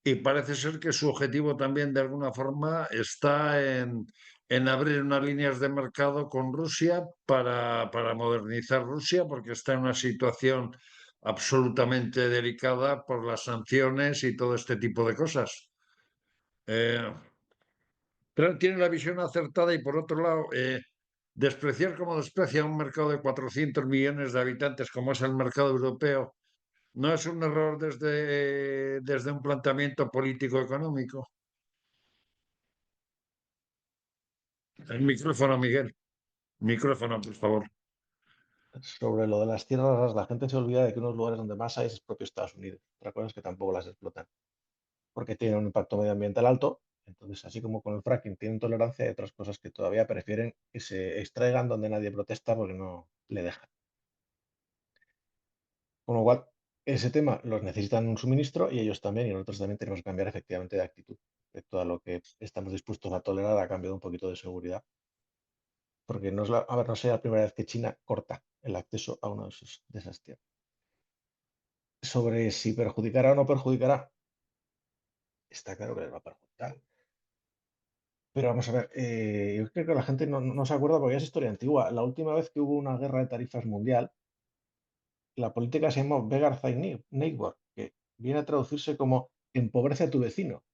A: y parece ser que su objetivo también de alguna forma está en abrir unas líneas de mercado con Rusia para modernizar Rusia porque está en una situación absolutamente delicada por las sanciones y todo este tipo de cosas. Eh, pero tiene la visión acertada y por otro lado, despreciar como desprecia un mercado de 400 millones de habitantes como es el mercado europeo, ¿no es un error desde un planteamiento político-económico? El micrófono, Miguel. Micrófono, por favor.
D: Sobre lo de las tierras raras, la gente se olvida de que unos lugares donde más hay es el propio Estados Unidos. Otra cosa es que tampoco las explotan, porque tienen un impacto medioambiental alto. Entonces, así como con el fracking tienen tolerancia, hay otras cosas que todavía prefieren que se extraigan donde nadie protesta porque no le dejan. Con lo cual, ese tema los necesitan un suministro y ellos también, y nosotros también tenemos que cambiar efectivamente de actitud respecto a lo que estamos dispuestos a tolerar a cambio de un poquito de seguridad. Porque no es a ver, no sea la primera vez que China corta el acceso a una de esas tierras. Sobre si perjudicará o no perjudicará, está claro que les va a perjudicar. Pero vamos a ver, yo creo que la gente no se acuerda porque es historia antigua. La última vez que hubo una guerra de tarifas mundial, la política se llamó Beggar Thy Neighbor, que viene a traducirse como empobrece a tu vecino.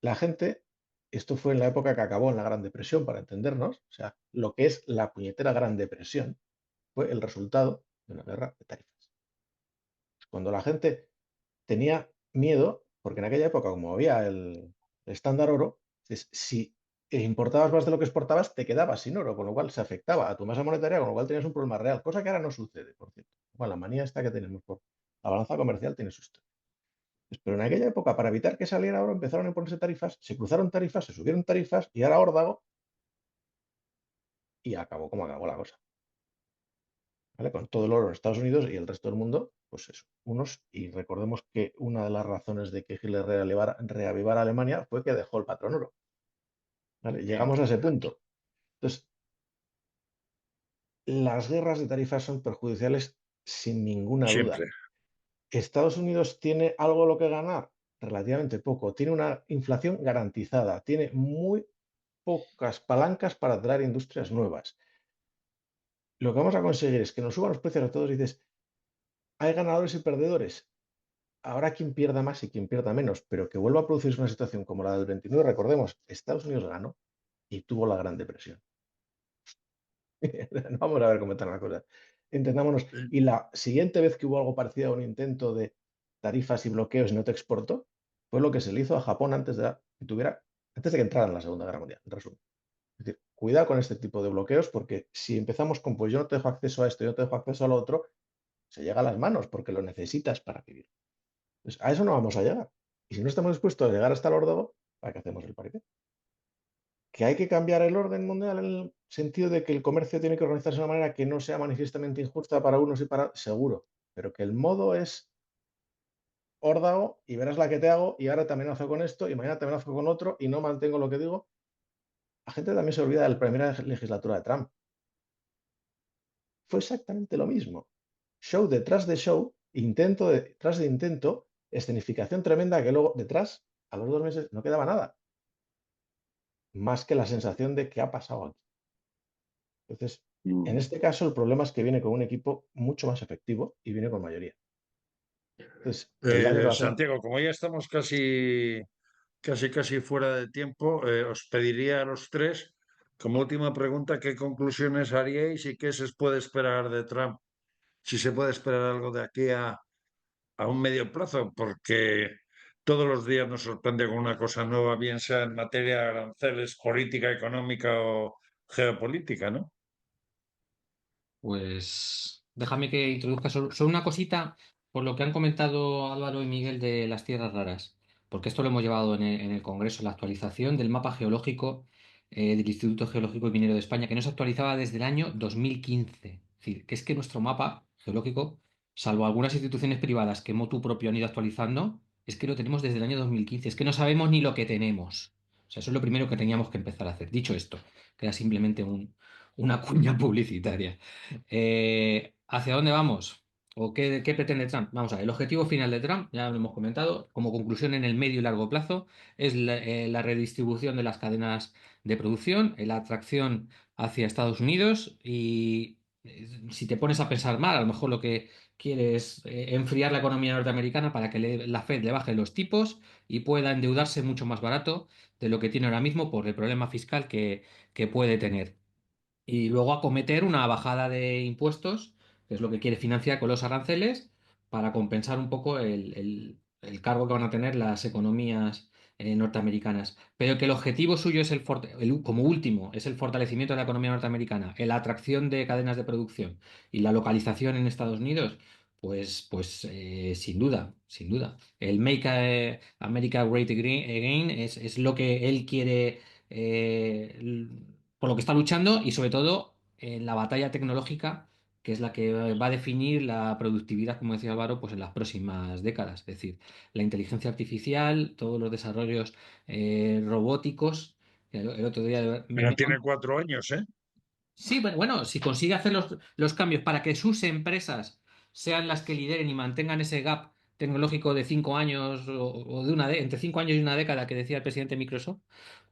D: La gente, esto fue en la época que acabó en la Gran Depresión, para entendernos, o sea, lo que es la puñetera Gran Depresión fue el resultado de una guerra de tarifas. Cuando la gente tenía miedo, porque en aquella época, como había el estándar oro, si importabas más de lo que exportabas, te quedabas sin oro, con lo cual se afectaba a tu masa monetaria, con lo cual tenías un problema real, cosa que ahora no sucede, por cierto. Bueno, la manía esta que tenemos por la balanza comercial tiene su historia. Pero en aquella época, para evitar que saliera oro, empezaron a ponerse tarifas, se cruzaron tarifas, se subieron tarifas y ahora órdago y acabó como acabó la cosa. ¿Vale? Con todo el oro en Estados Unidos y el resto del mundo, pues eso, unos, y recordemos que una de las razones de que Hitler reavivara Alemania fue que dejó el patrón oro. ¿Vale? Llegamos a ese punto. Entonces, las guerras de tarifas son perjudiciales sin ninguna duda.
A: Siempre.
D: ¿Estados Unidos tiene algo lo que ganar? Relativamente poco. Tiene una inflación garantizada. Tiene muy pocas palancas para atraer industrias nuevas. Lo que vamos a conseguir es que nos suban los precios a todos y dices, hay ganadores y perdedores. Habrá quien pierda más y quien pierda menos, pero que vuelva a producirse una situación como la del 29, recordemos, Estados Unidos ganó y tuvo la Gran Depresión. Vamos a ver cómo están las cosas. Entendámonos. Y la siguiente vez que hubo algo parecido a un intento de tarifas y bloqueos y no te exportó, fue lo que se le hizo a Japón antes de que entrara en la Segunda Guerra Mundial, en resumen. Es decir, cuidado con este tipo de bloqueos porque si empezamos con pues yo no te dejo acceso a esto, yo no te dejo acceso a lo otro, se llega a las manos porque lo necesitas para vivir. Entonces, a eso no vamos a llegar. Y si no estamos dispuestos a llegar hasta el órdago, ¿para qué hacemos el paripé? Que hay que cambiar el orden mundial en el sentido de que el comercio tiene que organizarse de una manera que no sea manifiestamente injusta para unos y para seguro, pero que el modo es órdago y verás la que te hago y ahora te amenazo con esto y mañana te amenazo con otro y no mantengo lo que digo. La gente también se olvida de la primera legislatura de Trump. Fue exactamente lo mismo. Show detrás de show, intento detrás de intento, escenificación tremenda que luego detrás, a los 2 meses, no quedaba nada. Más que la sensación de qué ha pasado aquí. Entonces, en este caso, el problema es que viene con un equipo mucho más efectivo y viene con mayoría. Entonces, el daño que va a hacer.
A: Santiago, como ya estamos casi fuera de tiempo, os pediría a los tres, como última pregunta, ¿qué conclusiones haríais y qué se puede esperar de Trump? Si se puede esperar algo de aquí a un medio plazo, porque todos los días nos sorprende con una cosa nueva, bien sea en materia de aranceles, política, económica o geopolítica, ¿no?
B: Pues déjame que introduzca solo una cosita por lo que han comentado Álvaro y Miguel de las tierras raras, porque esto lo hemos llevado en el Congreso, la actualización del mapa geológico del Instituto Geológico y Minero de España, que no se actualizaba desde el año 2015. Es decir, que es que nuestro mapa geológico, salvo algunas instituciones privadas que motu propio han ido actualizando, es que lo tenemos desde el año 2015, es que no sabemos ni lo que tenemos. O sea, eso es lo primero que teníamos que empezar a hacer. Dicho esto, que era simplemente una cuña publicitaria. ¿Hacia dónde vamos? ¿O qué pretende Trump? Vamos a ver, el objetivo final de Trump, ya lo hemos comentado, como conclusión en el medio y largo plazo, es la redistribución de las cadenas de producción, la atracción hacia Estados Unidos y si te pones a pensar mal, a lo mejor lo que quiere es enfriar la economía norteamericana para que la Fed le baje los tipos y pueda endeudarse mucho más barato de lo que tiene ahora mismo por el problema fiscal que puede tener y luego acometer una bajada de impuestos, que es lo que quiere financiar con los aranceles, para compensar un poco el cargo que van a tener las economías norteamericanas. Pero que el objetivo suyo es como último, es el fortalecimiento de la economía norteamericana, la atracción de cadenas de producción y la localización en Estados Unidos. Pues sin duda, sin duda. El Make America Great Again es lo que él quiere por lo que está luchando y sobre todo en la batalla tecnológica, que es la que va a definir la productividad, como decía Álvaro, pues en las próximas décadas. Es decir, la inteligencia artificial, todos los desarrollos robóticos. El otro día
A: Pero tiene 4 años, ¿eh?
B: Sí, bueno, si consigue hacer los cambios para que sus empresas sean las que lideren y mantengan ese gap tecnológico de 5 años o entre 5 años y una década que decía el presidente de Microsoft,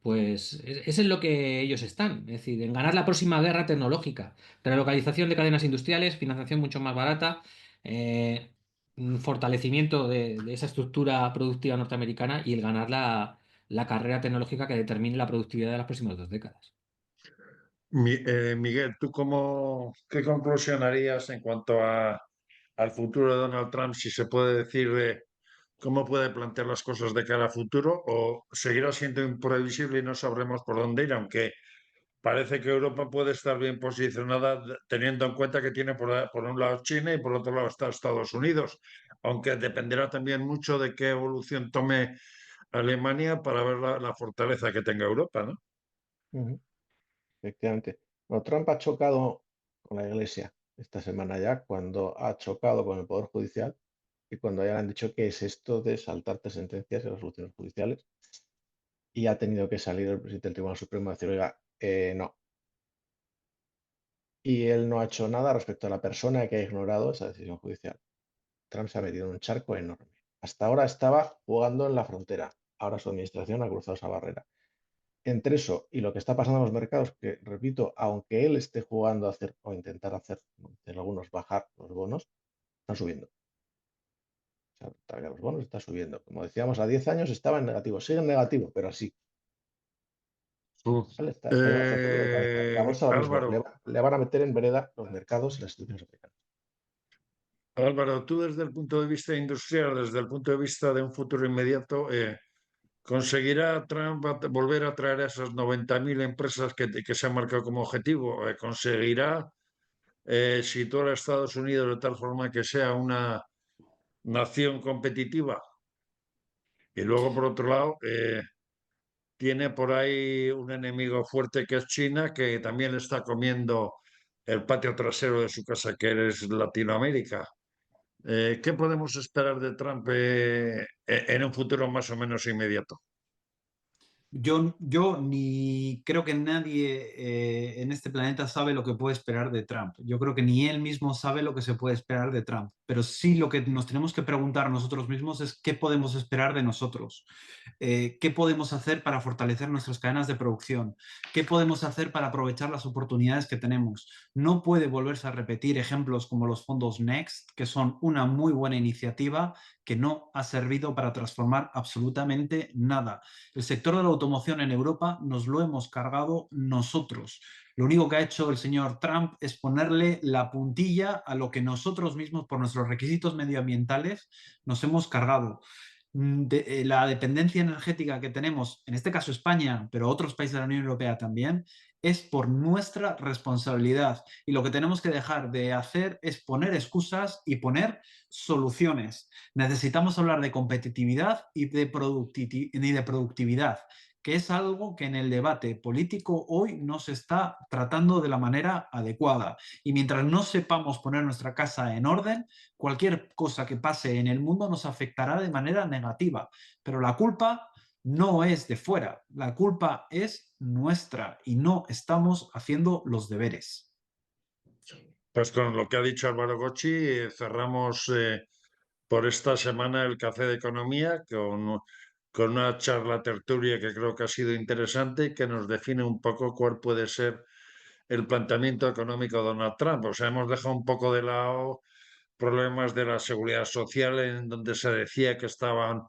B: pues es en lo que ellos están, es decir, en ganar la próxima guerra tecnológica, relocalización de cadenas industriales, financiación mucho más barata, un fortalecimiento de esa estructura productiva norteamericana y el ganar la carrera tecnológica que determine la productividad de las próximas 2 décadas.
A: Miguel, qué conclusión harías en cuanto al futuro de Donald Trump, si se puede decir, cómo puede plantear las cosas de cara a futuro, o seguirá siendo imprevisible y no sabremos por dónde ir, aunque parece que Europa puede estar bien posicionada teniendo en cuenta que tiene por un lado China y por otro lado está Estados Unidos, aunque dependerá también mucho de qué evolución tome Alemania para ver la fortaleza que tenga Europa, ¿no?
D: Ujú, efectivamente. Bueno, Trump ha chocado con la Iglesia esta semana ya, cuando ha chocado con el Poder Judicial y cuando ya le han dicho qué es esto de saltarte sentencias y resoluciones judiciales. Y ha tenido que salir el presidente del Tribunal Supremo a decir, oiga, no. Y él no ha hecho nada respecto a la persona que ha ignorado esa decisión judicial. Trump se ha metido en un charco enorme. Hasta ahora estaba jugando en la frontera. Ahora su administración ha cruzado esa barrera. Entre eso y lo que está pasando en los mercados, que repito, aunque él esté jugando a hacer o intentar hacer, como dicen algunos, bajar los bonos, están subiendo. O sea, los bonos están subiendo. Como decíamos, a 10 años estaba en negativo. Sigue en negativo, pero así. ¿Vale? Está llevándose el toro de cabeza. La bolsa ahora mismo
A: Álvaro,
D: le van a meter en vereda los mercados y las instituciones americanas.
A: Álvaro, tú desde el punto de vista industrial, desde el punto de vista de un futuro inmediato, ¿conseguirá Trump volver a traer a esas 90.000 empresas que se han marcado como objetivo? ¿Conseguirá situar a Estados Unidos de tal forma que sea una nación competitiva? Y luego, por otro lado, tiene por ahí un enemigo fuerte que es China, que también le está comiendo el patio trasero de su casa, que es Latinoamérica. ¿Qué podemos esperar de Trump en un futuro más o menos inmediato?
C: Yo ni creo que nadie en este planeta sabe lo que puede esperar de Trump. Yo creo que ni él mismo sabe lo que se puede esperar de Trump. Pero sí lo que nos tenemos que preguntar nosotros mismos es qué podemos esperar de nosotros. ¿Qué podemos hacer para fortalecer nuestras cadenas de producción? ¿Qué podemos hacer para aprovechar las oportunidades que tenemos? No puede volverse a repetir ejemplos como los fondos Next, que son una muy buena iniciativa que no ha servido para transformar absolutamente nada. El sector de la automoción en Europa nos lo hemos cargado nosotros. Lo único que ha hecho el señor Trump es ponerle la puntilla a lo que nosotros mismos, por nuestros requisitos medioambientales, nos hemos cargado. La dependencia energética que tenemos, en este caso España, pero otros países de la Unión Europea también, es por nuestra responsabilidad. Y lo que tenemos que dejar de hacer es poner excusas y poner soluciones. Necesitamos hablar de competitividad y de productividad, que es algo que en el debate político hoy no se está tratando de la manera adecuada. Y mientras no sepamos poner nuestra casa en orden, cualquier cosa que pase en el mundo nos afectará de manera negativa. Pero la culpa no es de fuera, la culpa es nuestra y no estamos haciendo los deberes.
A: Pues con lo que ha dicho Álvaro Gochi, cerramos por esta semana el Café de Economía con una charla tertulia que creo que ha sido interesante y que nos define un poco cuál puede ser el planteamiento económico de Donald Trump. O sea, hemos dejado un poco de lado problemas de la seguridad social en donde se decía que estaban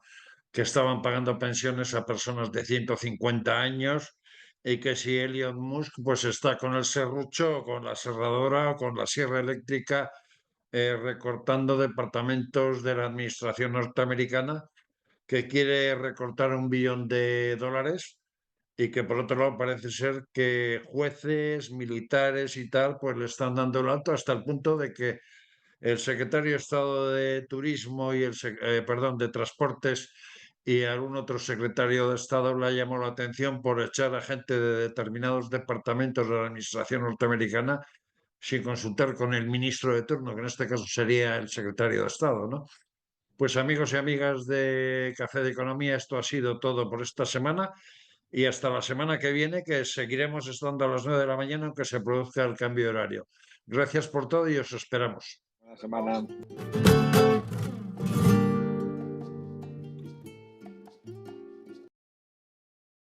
A: pagando pensiones a personas de 150 años y que si Elon Musk pues está con el serrucho o con la serradora o con la sierra eléctrica recortando departamentos de la administración norteamericana que quiere recortar $1 billón y que por otro lado parece ser que jueces, militares y tal pues le están dando el alto hasta el punto de que el secretario de Estado de Turismo y perdón, de Transportes y algún otro secretario de Estado le llamó la atención por echar a gente de determinados departamentos de la administración norteamericana sin consultar con el ministro de turno, que en este caso sería el secretario de Estado, ¿no? Pues amigos y amigas de Café de Economía, esto ha sido todo por esta semana y hasta la semana que viene, que seguiremos estando a las 9 de la mañana aunque se produzca el cambio de horario. Gracias por todo y os esperamos.
D: Buena semana.